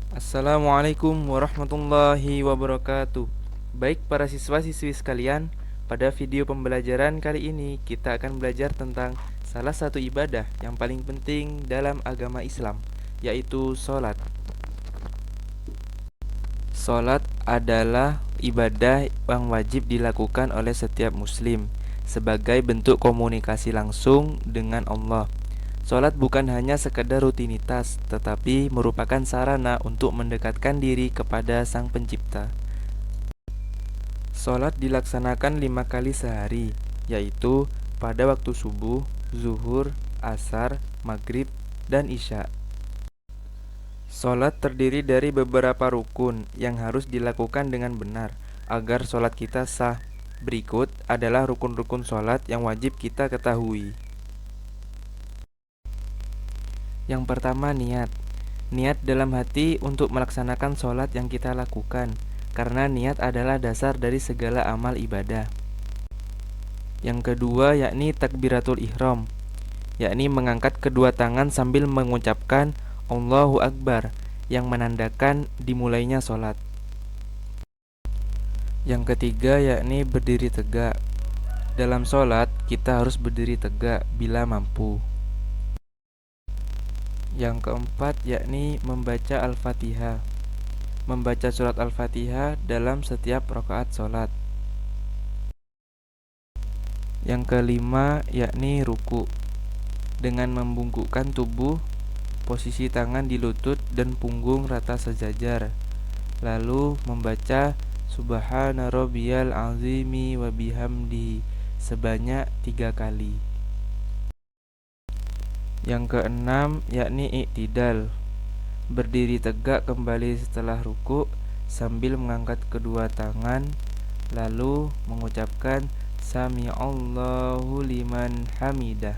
Assalamualaikum warahmatullahi wabarakatuh. Baik para siswa-siswi sekalian, pada video pembelajaran kali ini kita akan belajar tentang salah satu ibadah yang paling penting dalam agama Islam, yaitu sholat. Sholat adalah ibadah yang wajib dilakukan oleh setiap muslim sebagai bentuk komunikasi langsung dengan Allah. Sholat bukan hanya sekedar rutinitas, tetapi merupakan sarana untuk mendekatkan diri kepada Sang Pencipta. Sholat dilaksanakan 5 kali sehari, yaitu pada waktu subuh, zuhur, asar, maghrib, dan isya. Sholat terdiri dari beberapa rukun yang harus dilakukan dengan benar agar sholat kita sah. Berikut adalah rukun-rukun sholat yang wajib kita ketahui. Yang pertama, niat. Niat dalam hati untuk melaksanakan sholat yang kita lakukan, karena niat adalah dasar dari segala amal ibadah. Yang kedua yakni takbiratul ihram, yakni mengangkat kedua tangan sambil mengucapkan Allahu Akbar, yang menandakan dimulainya sholat. Yang ketiga yakni berdiri tegak. Dalam sholat kita harus berdiri tegak bila mampu. Yang keempat yakni membaca Al-Fatihah. Membaca surat Al-Fatihah dalam setiap rakaat sholat. Yang kelima yakni ruku. Dengan membungkukkan tubuh, posisi tangan di lutut dan punggung rata sejajar. Lalu membaca Subhana rabbiyal azimi wa bihamdihi sebanyak 3 kali. Yang keenam yakni iktidal. Berdiri tegak kembali setelah ruku sambil mengangkat kedua tangan, lalu mengucapkan Sami'allahu liman hamidah.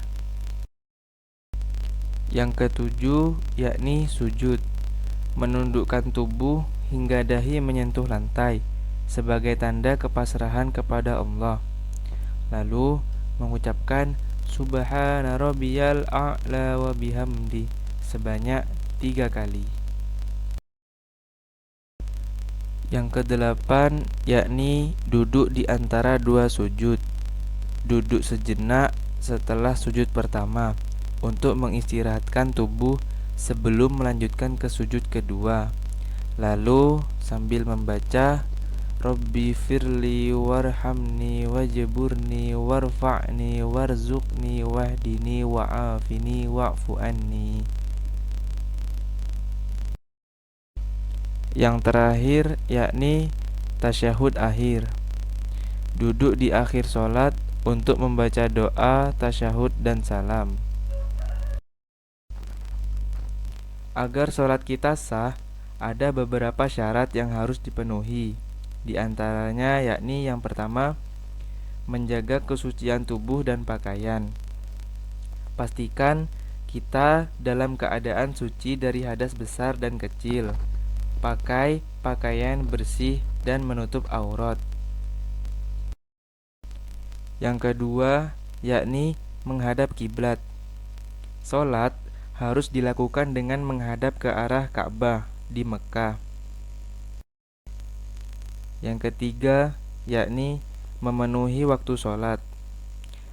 Yang ketujuh yakni sujud. Menundukkan tubuh hingga dahi menyentuh lantai sebagai tanda kepasrahan kepada Allah. Lalu mengucapkan Subhana rabbiyal a'la wa bihamdi sebanyak 3 kali. Yang kedelapan yakni duduk di antara dua sujud. Duduk sejenak setelah sujud pertama untuk mengistirahatkan tubuh sebelum melanjutkan ke sujud kedua. Lalu sambil membaca Rabbi firli warhamni wajburni warfa'ni warzuqni wahdini wa'afini wa'fu anni. Yang terakhir yakni tasyahud akhir. Duduk di akhir sholat untuk membaca doa, tasyahud, dan salam. Agar sholat kita sah, ada beberapa syarat yang harus dipenuhi. Di antaranya yakni yang pertama, menjaga kesucian tubuh dan pakaian. Pastikan kita dalam keadaan suci dari hadas besar dan kecil. Pakai pakaian bersih dan menutup aurat. Yang kedua yakni menghadap kiblat. Sholat harus dilakukan dengan menghadap ke arah Ka'bah di Mekah. Yang ketiga yakni memenuhi waktu sholat.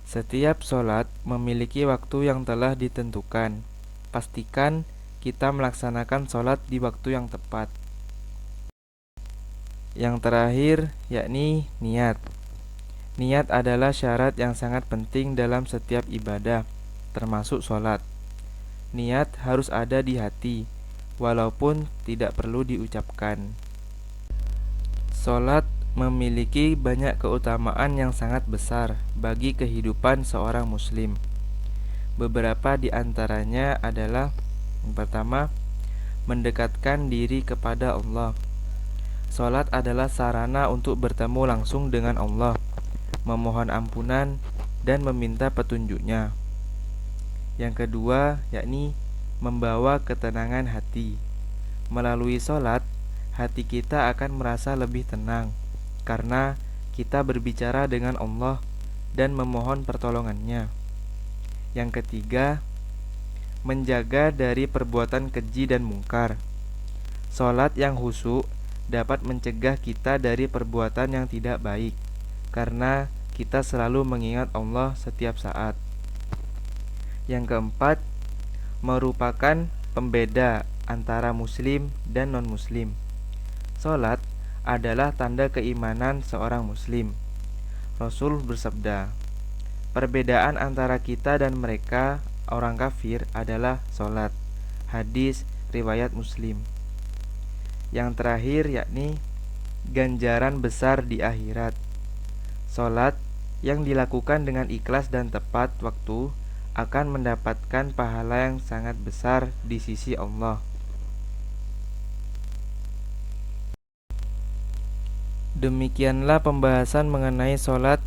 Setiap sholat memiliki waktu yang telah ditentukan. Pastikan kita melaksanakan sholat di waktu yang tepat. Yang terakhir yakni niat. Niat adalah syarat yang sangat penting dalam setiap ibadah, termasuk sholat. Niat harus ada di hati, walaupun tidak perlu diucapkan. Sholat memiliki banyak keutamaan yang sangat besar bagi kehidupan seorang muslim. Beberapa di antaranya adalah: yang pertama, mendekatkan diri kepada Allah. Sholat adalah sarana untuk bertemu langsung dengan Allah, memohon ampunan, dan meminta petunjuknya. Yang kedua yakni membawa ketenangan hati. Melalui sholat, hati kita akan merasa lebih tenang karena kita berbicara dengan Allah dan memohon pertolongannya. Yang ketiga, menjaga dari perbuatan keji dan mungkar. Salat yang khusyuk dapat mencegah kita dari perbuatan yang tidak baik, karena kita selalu mengingat Allah setiap saat. Yang keempat, merupakan pembeda antara muslim dan non-muslim. Salat adalah tanda keimanan seorang muslim. Rasul bersabda, "Perbedaan antara kita dan mereka orang kafir adalah salat." Hadis riwayat Muslim. Yang terakhir yakni ganjaran besar di akhirat. Salat yang dilakukan dengan ikhlas dan tepat waktu akan mendapatkan pahala yang sangat besar di sisi Allah. Demikianlah pembahasan mengenai salat,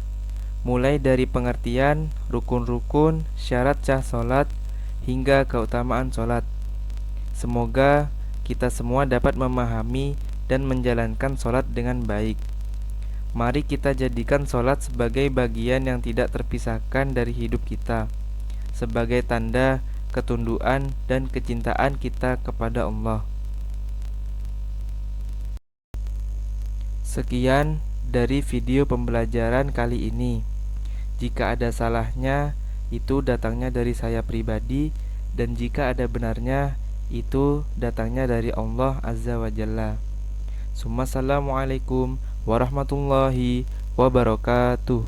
mulai dari pengertian, rukun-rukun, syarat sah salat, hingga keutamaan salat. Semoga kita semua dapat memahami dan menjalankan salat dengan baik. Mari kita jadikan salat sebagai bagian yang tidak terpisahkan dari hidup kita, sebagai tanda ketundukan dan kecintaan kita kepada Allah. Sekian dari video pembelajaran kali ini. Jika ada salahnya, itu datangnya dari saya pribadi, dan jika ada benarnya, itu datangnya dari Allah Azza wa Jalla. Assalamualaikum warahmatullahi wabarakatuh.